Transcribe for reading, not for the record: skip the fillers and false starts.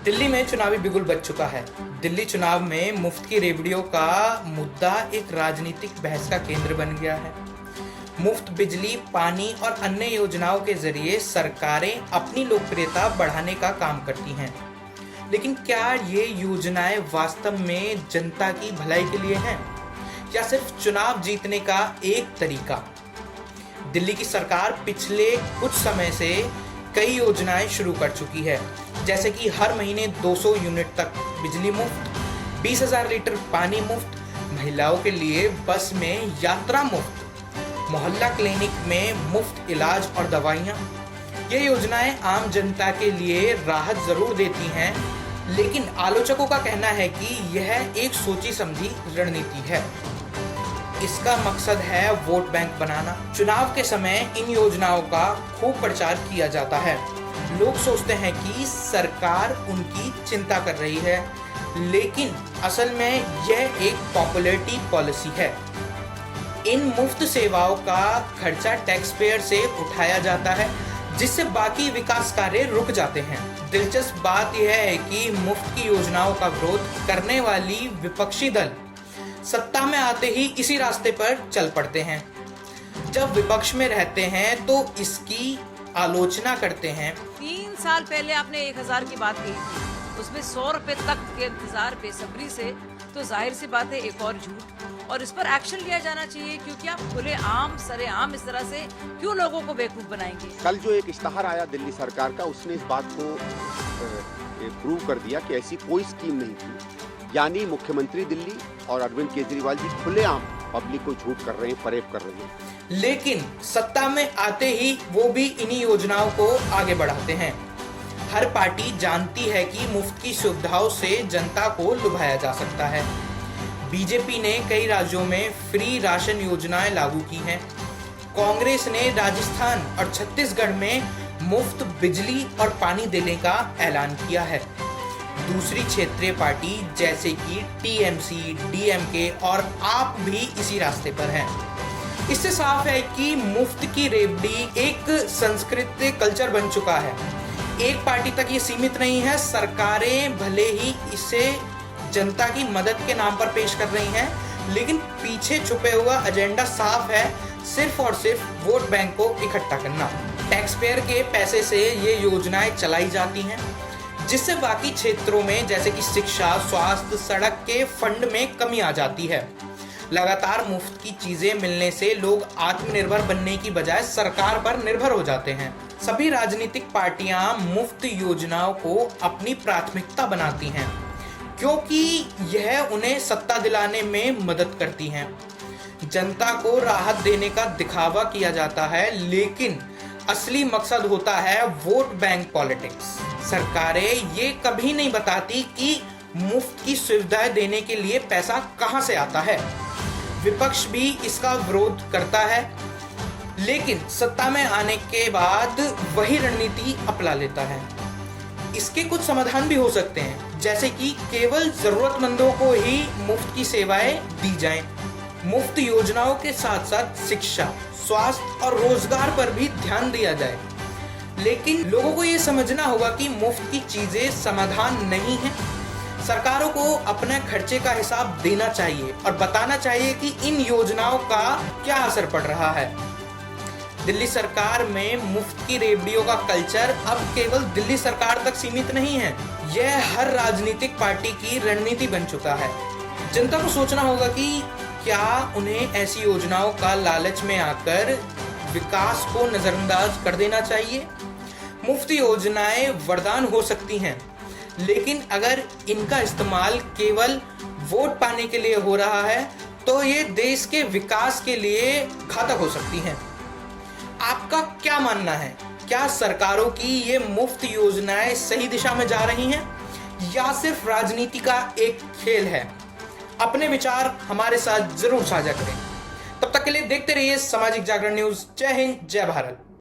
दिल्ली में चुनावी बिगुल बज चुका है। दिल्ली चुनाव में मुफ्त की रेवड़ियों का मुद्दा एक राजनीतिक बहस का केंद्र बन गया है। मुफ्त बिजली, पानी और अन्य योजनाओं के जरिए सरकारें अपनी लोकप्रियता बढ़ाने का काम करती हैं। लेकिन क्या ये योजनाएं वास्तव में जनता की भलाई के लिए हैं या सिर्फ चुनाव जीतने का एक तरीका? दिल्ली की सरकार पिछले कुछ समय से कई योजनाएं शुरू कर चुकी है, जैसे कि हर महीने 200 यूनिट तक बिजली मुफ्त, 20,000 लीटर पानी मुफ्त, महिलाओं के लिए बस में यात्रा मुफ्त, मोहल्ला क्लिनिक में मुफ्त इलाज और दवाइयाँ। ये योजनाएं आम जनता के लिए राहत जरूर देती हैं, लेकिन आलोचकों का कहना है कि यह एक सोची समझी रणनीति है। इसका मकसद है वोट बैंक बनाना। चुनाव के समय इन योजनाओं का खूब प्रचार किया जाता है। लोग सोचते हैं कि सरकार उनकी चिंता कर रही है, लेकिन असल में यह एक पॉपुलैरिटी पॉलिसी है। इन मुफ्त सेवाओं का खर्चा टैक्स पेयर से उठाया जाता है, जिससे बाकी विकास कार्य रुक जाते हैं। दिलचस्प बात यह है कि मुफ्त की योजनाओं का विरोध करने वाली विपक्षी दल सत्ता में आते ही इसी रास्ते पर चल पड़ते हैं। जब विपक्ष में रहते हैं तो इसकी आलोचना करते हैं। 3 साल पहले आपने 1,000 की बात कही थी, उसमें 100 रुपए तक के इंतजार बेसब्री से, तो जाहिर सी बात है एक और झूठ, और इस पर एक्शन लिया जाना चाहिए, क्योंकि आप खुले आम सरेआम इस तरह से क्यों लोगों को बेवकूफ बनाएंगे। कल जो एक इश्तहार आया दिल्ली सरकार का, उसने इस बात को प्रूव कर दिया कि ऐसी कोई स्कीम नहीं थी। यानी मुख्यमंत्री दिल्ली और अरविंद केजरीवाल जी खुलेआम पब्लिक को झूठ कर रहे हैं, फरेब कर रहे हैं। लेकिन सत्ता में आते ही वो भी इन्हीं योजनाओं को आगे बढ़ाते हैं। हर पार्टी जानती है कि मुफ्त की सुविधाओं से जनता को लुभाया जा सकता है। बीजेपी ने कई राज्यों में फ्री राशन योजनाएं लागू की हैं। कांग्रेस ने राजस्थान और छत्तीसगढ़ में मुफ्त बिजली और पानी देने का ऐलान किया है। दूसरी क्षेत्रीय पार्टी जैसे कि टीएमसी, डीएमके और आप भी इसी रास्ते पर हैं। इससे साफ है कि मुफ्त की रेवड़ी एक संस्कृति कल्चर बन चुका है। एक पार्टी तक ये सीमित नहीं है। सरकारें भले ही इसे जनता की मदद के नाम पर पेश कर रही हैं, लेकिन पीछे छुपे हुआ एजेंडा साफ है, सिर्फ और सिर्फ वोट बैंक को इकट्ठा करना। टैक्स पेयर के पैसे से ये योजनाएं चलाई जाती हैं, जिससे बाकी क्षेत्रों में जैसे कि शिक्षा, स्वास्थ्य, सड़क के फंड में कमी आ जाती है। लगातार मुफ्त की चीजें मिलने से लोग आत्मनिर्भर बनने की बजाय सरकार पर निर्भर हो जाते हैं। सभी राजनीतिक पार्टियां मुफ्त योजनाओं को अपनी प्राथमिकता बनाती हैं, क्योंकि यह उन्हें सत्ता दिलाने में मदद करती हैं। जनता को राहत देने का दिखावा किया जाता है, लेकिन असली मकसद होता है वोट बैंक पॉलिटिक्स। सरकारें ये कभी नहीं बताती कि मुफ्त की सुविधाएं देने के लिए पैसा कहां से आता है। विपक्ष भी इसका विरोध करता है, लेकिन सत्ता में आने के बाद वही रणनीति अपना लेता है। इसके कुछ समाधान भी हो सकते हैं, जैसे कि केवल जरूरतमंदों को ही मुफ्त की सेवाएं दी जाएं। मुफ्त योजनाओं के साथ साथ शिक्षा, स्वास्थ्य और रोजगार पर भी ध्यान दिया जाए। लेकिन लोगों को ये समझना होगा कि मुफ्त की चीजें समाधान नहीं है। सरकारों को अपने खर्चे का हिसाब देना चाहिए और बताना चाहिए कि इन योजनाओं का क्या असर पड़ रहा है। दिल्ली सरकार में मुफ्त की रेवड़ियों का कल्चर अब केवल दिल्ली सरकार तक सीमित नहीं है, यह हर राजनीतिक पार्टी की रणनीति बन चुका है। जनता को सोचना होगा कि क्या उन्हें ऐसी योजनाओं का लालच में आकर विकास को नजरअंदाज कर देना चाहिए। मुफ्त योजनाएं वरदान हो सकती हैं, लेकिन अगर इनका इस्तेमाल केवल वोट पाने के लिए हो रहा है तो ये देश के विकास के लिए घातक हो सकती हैं। आपका क्या मानना है? क्या सरकारों की ये मुफ्त योजनाएं सही दिशा में जा रही हैं या सिर्फ राजनीति का एक खेल है? अपने विचार हमारे साथ जरूर साझा करें। तब तक के लिए देखते रहिए सामाजिक जागरण न्यूज। जय हिंद, जय भारत।